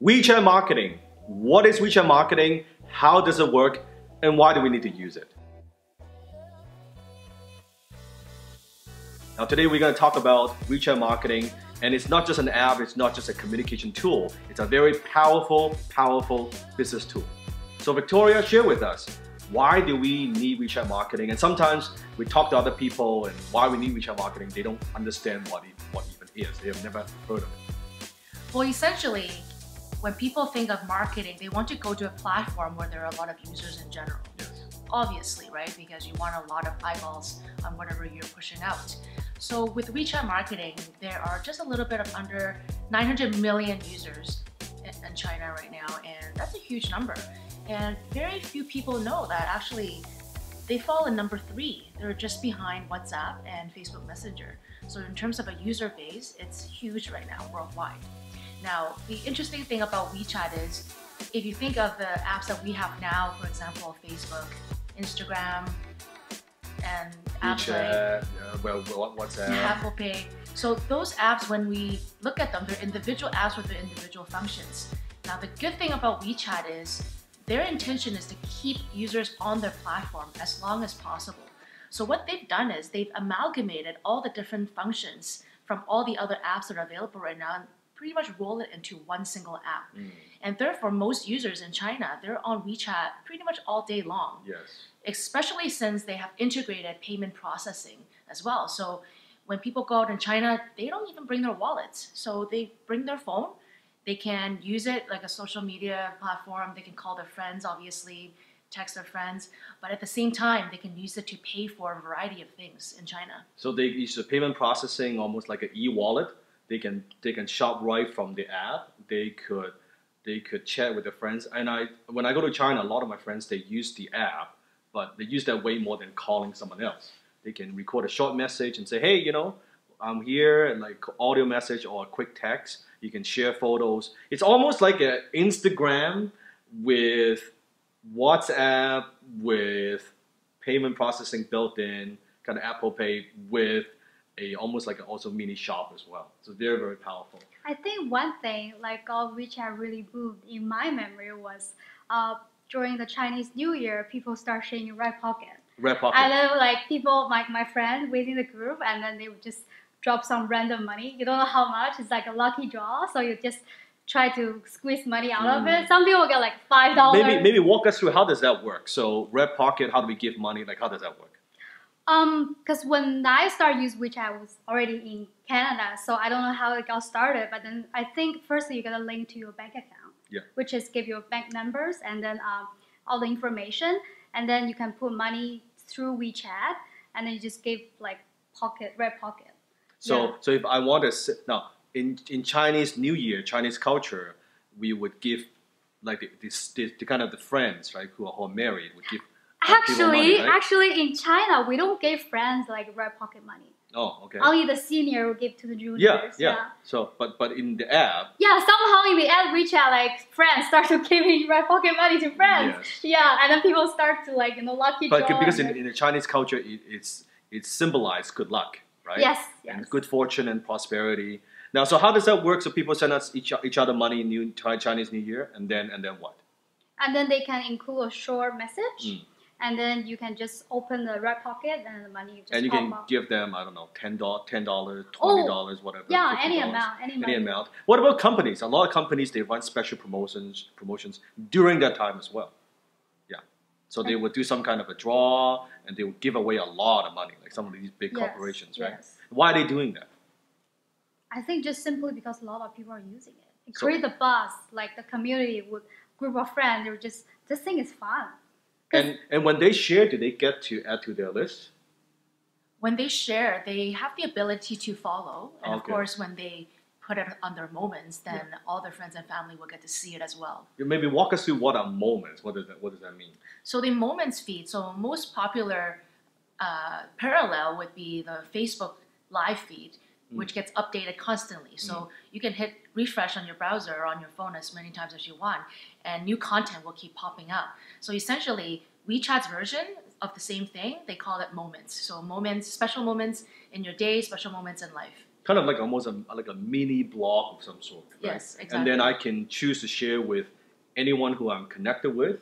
WeChat marketing. What is WeChat marketing? How does it work? And why do we need to use it? Now today we're going to talk about WeChat marketing, and it's not just an app, it's not just a communication tool. It's a very powerful business tool. So Victoria, share with us, why do we need WeChat marketing? And sometimes we talk to other people and why we need WeChat marketing, they don't understand what even is. They have never heard of it. Well, essentially, when people think of marketing, they want to go to a platform where there are a lot of users in general. Yes. Obviously, right? Because you want a lot of eyeballs on whatever you're pushing out. So with WeChat marketing, there are just a little bit of under 900 million users in China right now, and that's a huge number. And very few people know that actually they fall in number 3. They're just behind WhatsApp and Facebook Messenger. So in terms of a user base, it's huge right now worldwide. Now, the interesting thing about WeChat is, if you think of the apps that we have now, for example, Facebook, Instagram, and apps like WhatsApp, Apple Pay. So those apps, when we look at them, they're individual apps with their individual functions. Now, the good thing about WeChat is their intention is to keep users on their platform as long as possible. So what they've done is they've amalgamated all the different functions from all the other apps that are available right now and pretty much roll it into one single app. And therefore, most users in China, they're on WeChat pretty much all day long. Yes. Especially since they have integrated payment processing as well. So when people go out in China, they don't even bring their wallets. So they bring their phone. They can use it like a social media platform. They can call their friends, obviously, text their friends. But at the same time, they can use it to pay for a variety of things in China. So they use the payment processing almost like an e-wallet. They can shop right from the app. They could chat with their friends. And when I go to China, a lot of my friends, they use the app, but they use that way more than calling someone else. They can record a short message and say, hey, you know, I'm here, and like audio message or a quick text. You can share photos. It's almost like an Instagram with WhatsApp, with payment processing built in, kind of Apple Pay with almost like also mini shop as well. So they're very powerful. I think one thing like WeChat really boomed in my memory was during the Chinese New Year, people start sharing Red Pocket. Red Pocket. And then like people, like my friend within the group, and then they would just drop some random money. You don't know how much. It's like a lucky draw. So you just try to squeeze money out of it. Some people get like $5. Maybe walk us through how does that work. So Red Pocket, how do we give money? Like how does that work? Because when I started use WeChat, I was already in Canada, so I don't know how it got started. But then I think firstly you gotta link to your bank account, which is give your bank numbers and then all the information, and then you can put money through WeChat, and then you just give like Red Pocket. So if I want to now in Chinese New Year, Chinese culture, we would give like the kind of the friends, right, who are married would give. Actually, money, right? Actually, in China, we don't give friends like Red Pocket money. Oh, okay. Only the senior will give to the juniors. Yeah. So, but in the app. Yeah, somehow in the app, WeChat, like friends start to giving Red Pocket money to friends. Yes. Yeah, and then people start to like lucky draw. But because in the Chinese culture, it symbolizes good luck, right? Yes. And good fortune and prosperity. Now, so how does that work? So people send us each other money in Chinese New Year, and then what? And then they can include a short message. And then you can just open the Red Pocket and the money just and you can up. give them, I don't know, $10, $20, whatever. Yeah, $50, any amount, any amount. What about companies? A lot of companies, they run special promotions during that time as well. Yeah. So they would do some kind of a draw and they would give away a lot of money, like some of these big corporations, right? Yes. Why are they doing that? I think just simply because a lot of people are using it. It creates a buzz, like the community with group of friends. They were just, this thing is fun. And when they share, do they get to add to their list? When they share, they have the ability to follow. And of course, when they put it on their moments, then all their friends and family will get to see it as well. Maybe walk us through what are moments. What does that mean? So the moments feed, so most popular parallel would be the Facebook live feed, which gets updated constantly. So you can hit refresh on your browser or on your phone as many times as you want, and new content will keep popping up. So essentially, WeChat's version of the same thing, they call it moments. So moments, special moments in your day, special moments in life. kind of like almost like a mini blog of some sort. Right? Yes, exactly. And then I can choose to share with anyone who I'm connected with,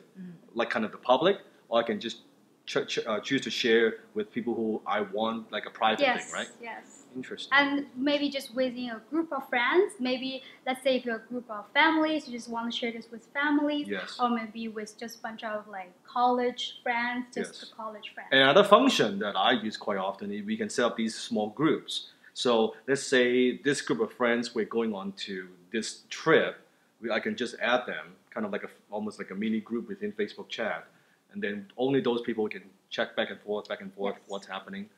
like kind of the public, or I can just choose to share with people who I want, like a private thing, right? Yes. Interesting. And maybe just within a group of friends, maybe let's say if you're a group of families, you just want to share this with families, yes. or maybe with just a bunch of like college friends, just yes. the college friends. Another function that I use quite often is we can set up these small groups. So let's say this group of friends, we're going on to this trip, I can just add them, kind of like almost like a mini group within Facebook chat, and then only those people can check back and forth, yes. what's happening.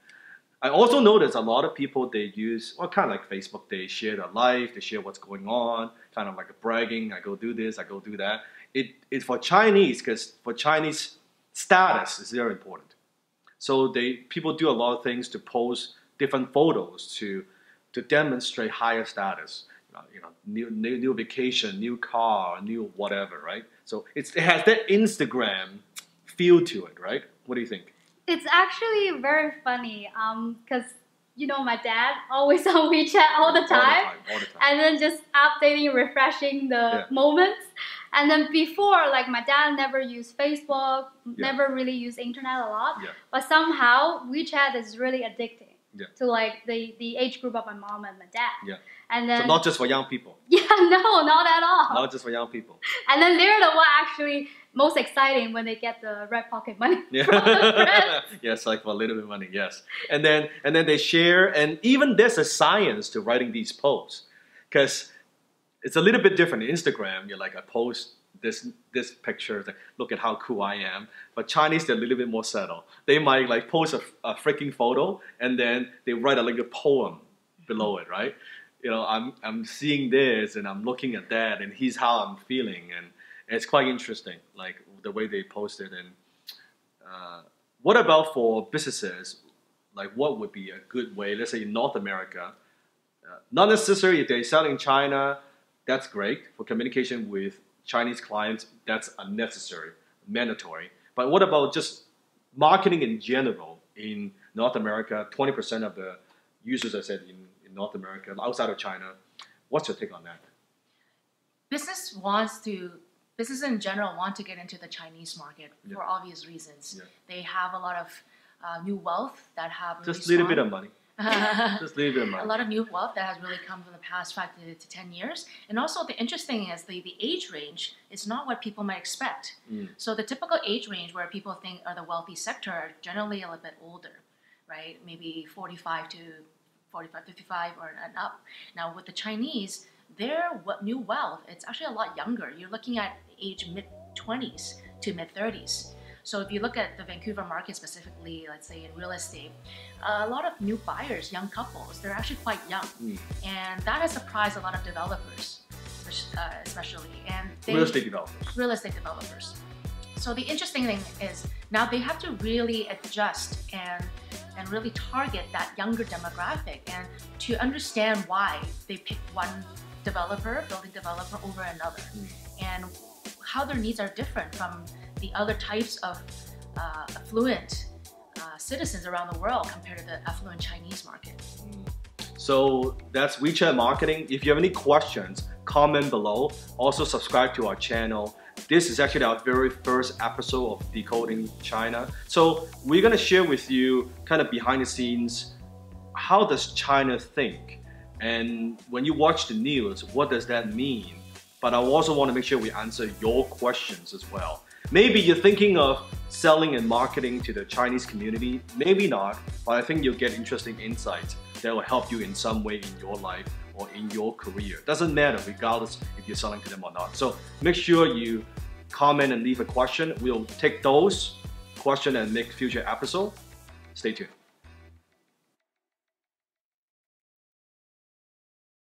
I also notice a lot of people, they use, well, kind of like Facebook, they share their life, they share what's going on, kind of like a bragging, I go do this, I go do that. It's for Chinese, because for Chinese, status is very important. So people do a lot of things to post different photos to demonstrate higher status. New vacation, new car, new whatever, right? So it has that Instagram feel to it, right? What do you think? It's actually very funny because, my dad always on WeChat all the time. All the time. And then just updating, refreshing the moments. And then before, like my dad never used Facebook, never really used internet a lot. Yeah. But somehow WeChat is really addicting to like the age group of my mom and my dad. Yeah. And then, so not just for young people. Yeah, no, not at all. Not just for young people. And then they're the one actually most exciting when they get the red pocket money. Yeah. Yes, like for a little bit of money, yes. And then they share, and even there's a science to writing these posts, because it's a little bit different. In Instagram, you're like, I post this picture, like, look at how cool I am. But Chinese, they're a little bit more subtle. They might like post a freaking photo, and then they write a little poem below it, right? I'm seeing this, and I'm looking at that, and here's how I'm feeling, and it's quite interesting, like the way they post it. And what about for businesses? Like, what would be a good way? Let's say in North America, not necessarily if they sell in China, that's great for communication with Chinese clients. That's unnecessary, mandatory. But what about just marketing in general in North America? 20% of the users, I said, in North America, outside of China. What's your take on that? Business in general want to get into the Chinese market for obvious reasons. Yeah. They have a lot of new wealth that have really just a little bit of money. Just a little bit of money. A lot of new wealth that has really come from the past 5 to 10 years. And also the interesting is the age range is not what people might expect. So the typical age range where people think are the wealthy sector are generally a little bit older, right? Maybe 45 to 45, 55 or and up. Now with the Chinese, their new wealth, it's actually a lot younger. You're looking at age mid-20s to mid-30s. So if you look at the Vancouver market specifically, let's say in real estate, a lot of new buyers, young couples, they're actually quite young. And that has surprised a lot of developers, especially. And real estate developers. Real estate developers. So the interesting thing is now they have to really adjust and really target that younger demographic, and to understand why they pick one building developer over another, and how their needs are different from the other types of affluent citizens around the world compared to the affluent Chinese market. So that's WeChat marketing. If you have any questions, comment below. Also subscribe to our channel. This is actually our very first episode of Decoding China. So we're gonna share with you kind of behind the scenes, how does China think? And when you watch the news, what does that mean? But I also want to make sure we answer your questions as well. Maybe you're thinking of selling and marketing to the Chinese community, maybe not, but I think you'll get interesting insights that will help you in some way in your life or in your career. Doesn't matter regardless if you're selling to them or not. So make sure you comment and leave a question. We'll take those questions and make future episodes. Stay tuned.